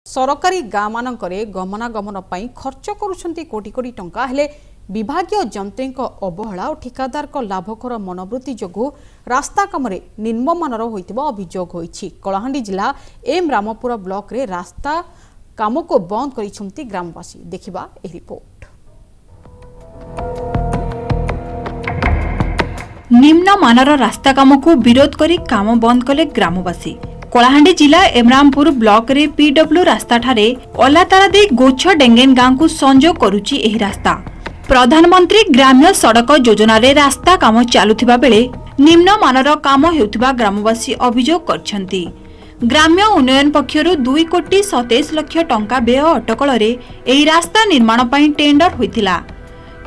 सरकारी गाँ मानकरे गमनागमन पर खर्च करुछंती कोटी कोटी टंका हेले विभागीय जंत्री अवहेला और ठिकादार लाभकर मनोवृत्ति जोगु रास्ता काम निम्नमानर होइतिबा अभियोग होइछि। कलाहांडी जिला एम रामपुर ब्लॉक रे रास्ता काम को बंद करिछंती ग्रामवासी। देखिबा ए रिपोर्ट। निम्नमानर रास्ता काम को विरोध करी काम बंद कले ग्रामवासी। कलाहांडी जिला एमरामपुर ब्लॉक रे पीडब्ल्यू रास्ता ठारे ओलातारा दे गोछ डेंगेन गांव को संजोग करुछि एही रास्ता। प्रधानमंत्री ग्राम्य सड़क योजना रे रास्ता काम चालुथिबा बेले निम्नमानर काम हेउथिबा ग्रामवासी अभियोग करछंती। ग्राम्य उन्नयन पक्षरु 2,27 लाख टंका व्यय अटकल रे एही रास्ता निर्माण पई टेंडर होइतिला।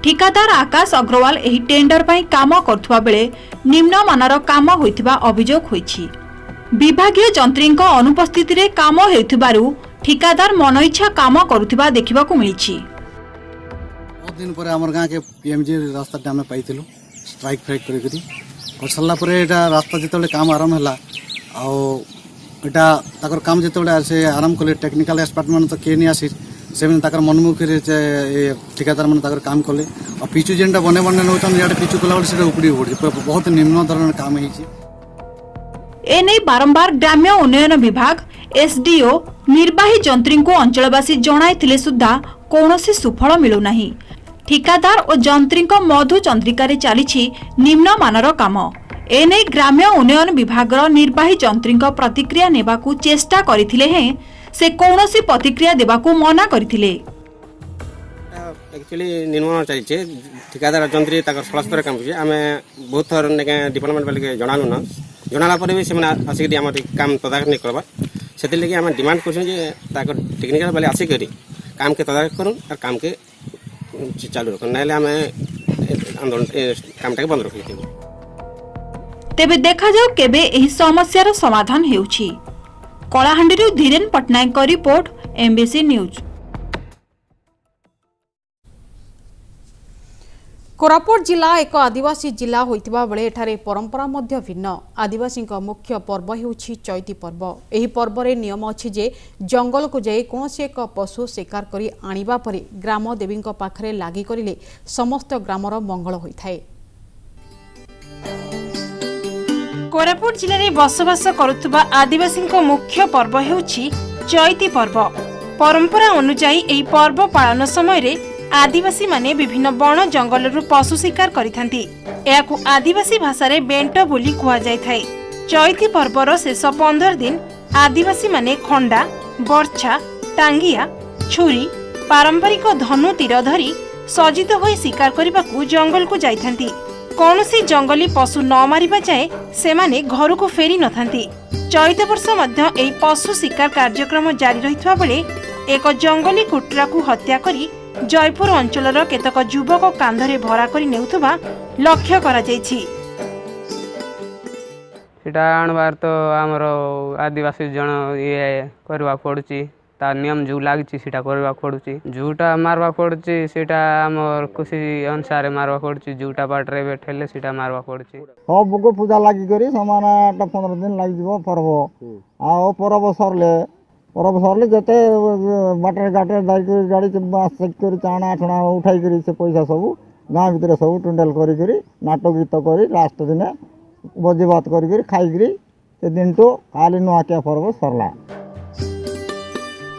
ठिकादार आकाश अग्रवाल एही टेंडर पई काम करथुबा बेले निम्नमानर काम होइतिबा अभियोग होइछि। विभागीय जंत्रीଙ୍କ अनुपस्थिति रे काम हेउथिबारु ठिकादार मनइच्छा काम करुथिबा देखिबाकू मिलिछि। बहुत दिन पर हमर गां के पीएमजी रास्ता हम पाइथिलु स्ट्राइक फाइट करी और सरला पर एटा रास्ता जेतले काम आरंभ हला आ एटा ताकर काम जेतले से आरंभ कले टेक्निकल एक्सपर्ट मन तो के नि आसी सेवन ताकर मनमुखी रे ठिकादार मन ताकर काम कले और पिचु जेंडा बने बने नोचन याडे पिचु कला से उपडी उपडी बहुत निम्न धरण काम हिची। एने बारंबार ग्राम्य उन्नयन विभाग एसडीओ निर्वाही जंत्री को अंचलवासी जणाइथिले सुद्धा कौनसी सुफल मिलु नाही। ठिकादार और जंत्री मधु चंद्रिका चली निम्नमानर काम। एने ग्राम्य उन्नयन विभाग निर्वाही जंत्री प्रतिक्रिया नेबाकू चेष्टा करथिले हैं से कौनसी प्रतिक्रिया देबाकू मना करथिले। एक्चुअली निर्माण चली ठिकादार जंत्री सड़क काम आम बहुत थर डिपार्टमेंट वाले जनालु न जनाला भी से आसिक काम तदारख नहीं करवा से लगे आम डिमांड कर टेक्निकल वाले आसिक काम के तदारख करूँ और काम के चालू रख ना आम आंदोलन काम बंद रख। तेबे देखा जाऊ केबे एही समस्यार समाधान हेउछि। कलाहांडीरू धीरेन पटनायक का रिपोर्ट एमबीसी न्यूज। कोरापुट जिला एक आदिवासी जिला होइतिबा बेले एठारे परंपरा मध्य भिन्न। आदिवासी मुख्य पर्व हेउछि चैती पर्व। एही पर्व रे नियम अछि जे जंगल को जाई कोनोसी एक पशु शिकार करी आनिबा परे ग्राम देवी पाखरे लागि करिले समस्त ग्रामर मंगल होइथाय। कोरापुट जिले में बसवास करुवा आदिवासी मुख्य पर्व हेउछि चैती पर्व। परंपरा अनुसार एही पर्व पालन समय रे आदिवासी माने विभिन्न वन जंगल पशु शिकार करिथांती। एहाकु आदिवासी भाषा रे बेंट बोली कुहा जाय थाए। चैती पर्वर शेष 15 दिन आदिवासी माने खंडा बर्छा टांगिया छुरी पारंपरिक धनु तीर धरी सज्जित होई शिकार करबाकू जंगल को जाइथांती। कौनसी जंगली पशु न मारिबा जाए सेमाने घर को फेरी नथांती। चैत वर्ष मध्य एही पशु शिकार कार्यक्रम जारी रहितबा बेले एक जंगली कुटरा को हत्या करी जयपुर अंचलर केतक युवक कांधरे भरा करी नेउथबा लक्ष्य करा जायछि। सेटा आणबार तो हमर आदिवासी जन ये करबा पड़ुची ता नियम जो लागिछि सेटा करबा पड़ुची जोटा मारबा पड़ुची सेटा हमर खुशी अनुसार मारबा पड़ुची जोटा बाटरे बैठले सेटा मारबा पड़ुची। हो बुगो पूजा लागि करी समान 15 दिन लागि जीवो पर्व आ ओ पर्व सरले जते बाटरे गाटे दाई गाड़ी चेक करी चाणा ठणा उठाई करी से पैसा सब गाँ भीतर सब टुंडल करी करी नाटक गीत करी लास्ट दिन भोजी भात करी खाई करी से दिन तो खाली नुआकिया पर्व सरला।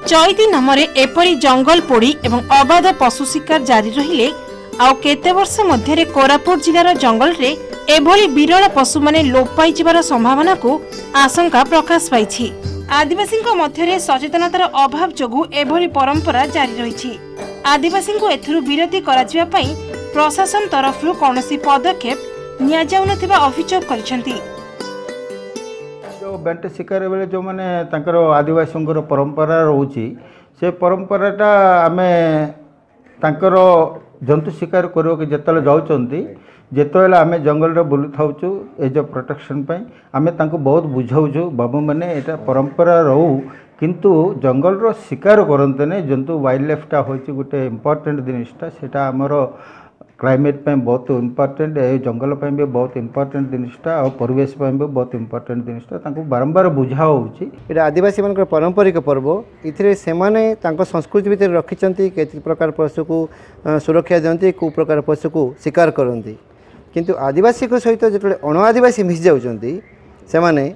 चैती नामरे एपरी जंगल पोड़ी एवं अबाध पशु शिकार जारी रहिले आउ केते वर्ष मध्यरे कोरापुट जिलार जंगल रे एभली विरल पशु माने लोप पाई जिबार संभावना को आशंका प्रकाश पाइछि। आदिवासी मध्यरे सचेतनतार अभाव जोगु एभली परंपरा जारी रहिछि। आदिवासी को एथुरु विरति कराजिबा पई प्रशासन तरफरु कोनोसी पदक्षेप निया जाउ नथिबा अभियोग करिसेंती। जो बेंट शिकार बेले जो माने तांकर आदिवासी परंपरा रोची से परंपराटा आमे तांकर जंतु शिकार करो के जतले जाउचंती जेतले आमे जंगल रे बुलु थाउचु एज प्रोटेक्शन पई आमे तांको बहुत बुझाउछु बाबू माने एटा परंपरा रहू किंतु जंगल रो शिकार करंते ने जंतु वाइल्ड लाइफ टा होची गुटे इंपोर्टेंट जिनिसटा सेटा हमरो क्लाइमेट पे बहुत इम्पोर्टेंट ए जंगल पे भी बहुत इम्पोर्टेंट जिनटा और परिवेश पे भी बहुत इम्पोर्टेंट जिनटा बारंबार बुझा होउची। एटा आदिवासी मान पारंपरिक पर्व इथिरे सेमाने तांको संस्कृति भितर रखिचंती केति प्रकार पशु को सुरक्षा दियंती को प्रकार पशु को शिकार करंती किंतु आदिवासी को सहित जो अण आदिवासी मिस जाउचंती सेमाने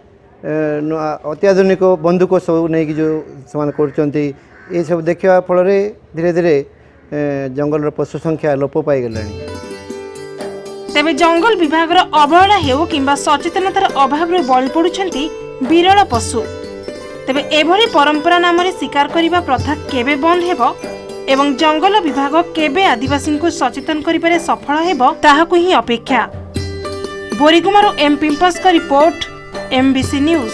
अत्याधुनिक बंदूक सब नहीं जो से करचंती ये सब देखा फल धीरे धीरे जंगल पशु संख्या लोप पाई गलानी। तेबे जंगल विभाग अवहेला हेउ किंबा सचेतनतार अभाव बळी पडुछंती विरल पशु। तेबे एभली परंपरा नाम शिकार करने प्रथा केबे बंद हेबो एवं जंगल विभाग केबे आदिवासी को सचेतन करिबारे सफल हेबो ताहाकु ही अपेक्षा। बोरीगुमारू एम पिंपस का रिपोर्ट, MBC न्यूज।